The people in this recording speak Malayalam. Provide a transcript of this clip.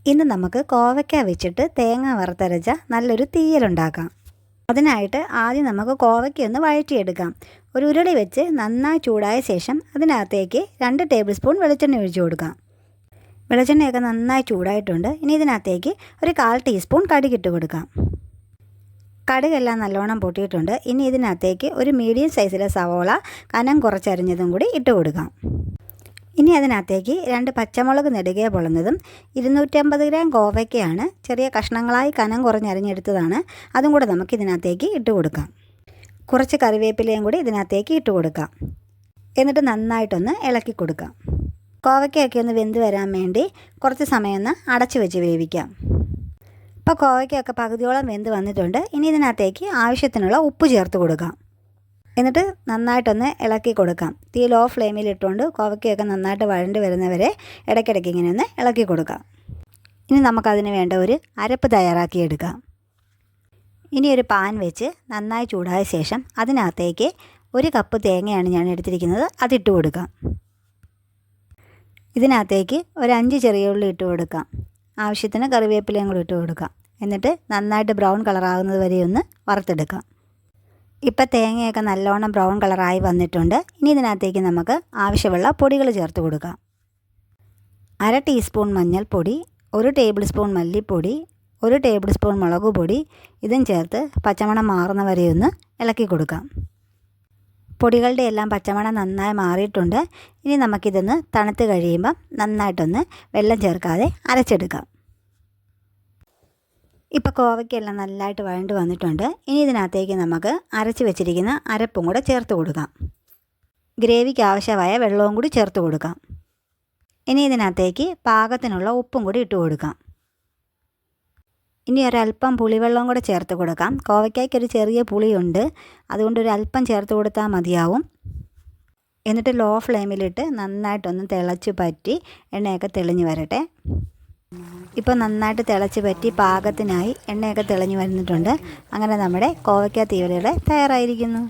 ഇന്ന് നമുക്ക് കോവയ്ക്ക വെച്ചിട്ട് തേങ്ങ വറുത്തരച്ച നല്ലൊരു തീയലുണ്ടാക്കാം. അതിനായിട്ട് ആദ്യം നമുക്ക് കോവയ്ക്ക ഒന്ന് വഴറ്റിയെടുക്കാം. ഒരു ഉരുളി വെച്ച് നന്നായി ചൂടായ ശേഷം അതിനകത്തേക്ക് 2 ടേബിൾ സ്പൂൺ വെളിച്ചെണ്ണ ഒഴിച്ചു കൊടുക്കാം. വെളിച്ചെണ്ണയൊക്കെ നന്നായി ചൂടായിട്ടുണ്ട്. ഇനി ഇതിനകത്തേക്ക് ഒരു 1/4 ടീസ്പൂൺ കടുകിട്ട് കൊടുക്കാം. കടുകെല്ലാം നല്ലോണം പൊട്ടിയിട്ടുണ്ട്. ഇനി ഇതിനകത്തേക്ക് ഒരു മീഡിയം സൈസിലെ സവോള കനം കുറച്ചരിഞ്ഞതും കൂടി ഇട്ട് കൊടുക്കാം. ഇനി അതിനകത്തേക്ക് 2 പച്ചമുളക് നെടുകെ പൊളന്നതും 250 ഗ്രാം കോവയ്ക്കയാണ് ചെറിയ കഷ്ണങ്ങളായി കനം കുറഞ്ഞരിഞ്ഞെടുത്തതാണ്. അതും കൂടെ നമുക്ക് ഇതിനകത്തേക്ക് ഇട്ട് കൊടുക്കാം. കുറച്ച് കറിവേപ്പിലയും കൂടി ഇതിനകത്തേക്ക് ഇട്ട് കൊടുക്കാം. എന്നിട്ട് നന്നായിട്ടൊന്ന് ഇളക്കി കൊടുക്കാം. കോവയ്ക്കയൊക്കെ ഒന്ന് വെന്ത് വരാൻ വേണ്ടി കുറച്ച് സമയം ഒന്ന് അടച്ചു വെച്ച് വേവിക്കാം. ഇപ്പോൾ കോവയ്ക്കയൊക്കെ പകുതിയോളം വെന്ത് വന്നിട്ടുണ്ട്. ഇനി ഇതിനകത്തേക്ക് ആവശ്യത്തിനുള്ള ഉപ്പ് ചേർത്ത് കൊടുക്കാം. എന്നിട്ട് നന്നായിട്ടൊന്ന് ഇളക്കി കൊടുക്കാം. തീ ലോ ഫ്ലെയിമിൽ ഇട്ടുകൊണ്ട് കോവയ്ക്കയൊക്കെ നന്നായിട്ട് വഴണ്ട് വരുന്നവരെ ഇടയ്ക്കിടയ്ക്ക് ഇങ്ങനെ ഒന്ന് ഇളക്കി കൊടുക്കാം. ഇനി നമുക്കതിന് വേണ്ട ഒരു അരപ്പ് തയ്യാറാക്കിയെടുക്കാം. ഇനി ഒരു പാൻ വെച്ച് നന്നായി ചൂടായ ശേഷം അതിനകത്തേക്ക് 1 കപ്പ് തേങ്ങയാണ് ഞാൻ എടുത്തിരിക്കുന്നത്. അതിട്ട് കൊടുക്കാം. ഇതിനകത്തേക്ക് ഒരു 5 ചെറിയ ഉള്ളി ഇട്ട് കൊടുക്കാം. ആവശ്യത്തിന് കറിവേപ്പിലയും കൂടി ഇട്ട് കൊടുക്കാം. എന്നിട്ട് നന്നായിട്ട് ബ്രൗൺ കളറാകുന്നത് വരെ ഒന്ന് വറുത്തെടുക്കാം. ഇപ്പോൾ തേങ്ങയൊക്കെ നല്ലോണം ബ്രൗൺ കളറായി വന്നിട്ടുണ്ട്. ഇനി ഇതിനകത്തേക്ക് നമുക്ക് ആവശ്യമുള്ള പൊടികൾ ചേർത്ത് കൊടുക്കാം. 1/2 ടീസ്പൂൺ മഞ്ഞൾപ്പൊടി, 1 ടേബിൾ സ്പൂൺ മല്ലിപ്പൊടി, 1 ടേബിൾ സ്പൂൺ മുളക് പൊടി, ഇതും ചേർത്ത് പച്ചമണം മാറുന്ന വരെ ഒന്ന് ഇളക്കി കൊടുക്കാം. പൊടികളുടെ എല്ലാം പച്ചമണം നന്നായി മാറിയിട്ടുണ്ട്. ഇനി നമുക്കിതൊന്ന് തണുത്ത് കഴിയുമ്പം നന്നായിട്ടൊന്ന് വെള്ളം ചേർക്കാതെ അരച്ചെടുക്കാം. ഇപ്പോൾ കോവയ്ക്കെല്ലാം നല്ലതായിട്ട് വഴണ്ട് വന്നിട്ടുണ്ട്. ഇനി ഇതിനകത്തേക്ക് നമുക്ക് അരച്ച് വെച്ചിരിക്കുന്ന അരപ്പും കൂടെ ചേർത്ത് കൊടുക്കാം. ഗ്രേവിക്ക് ആവശ്യമായ വെള്ളവും കൂടി ചേർത്ത് കൊടുക്കാം. ഇനി ഇതിനകത്തേക്ക് പാകത്തിനുള്ള ഉപ്പും കൂടി ഇട്ട് കൊടുക്കാം. ഇനി ഒരല്പം പുളിവെള്ളവും കൂടെ ചേർത്ത് കൊടുക്കാം. കോവയ്ക്കൊരു ചെറിയ പുളിയുണ്ട്, അതുകൊണ്ട് ഒരു അല്പം ചേർത്ത് കൊടുത്താൽ മതിയാവും. എന്നിട്ട് ലോ ഫ്ലെയിമിലിട്ട് നന്നായിട്ടൊന്ന് തിളച്ച് പറ്റി എണ്ണയൊക്കെ തെളിഞ്ഞ് വരട്ടെ. ഇപ്പോൾ നന്നായിട്ട് തിളച്ച് പറ്റി പാകത്തിനായി എണ്ണയൊക്കെ തെളിഞ്ഞ് വരുന്നിട്ടുണ്ട്. അങ്ങനെ നമ്മുടെ കോവയ്ക്ക തീയൽ തയ്യാറായിരിക്കുന്നു.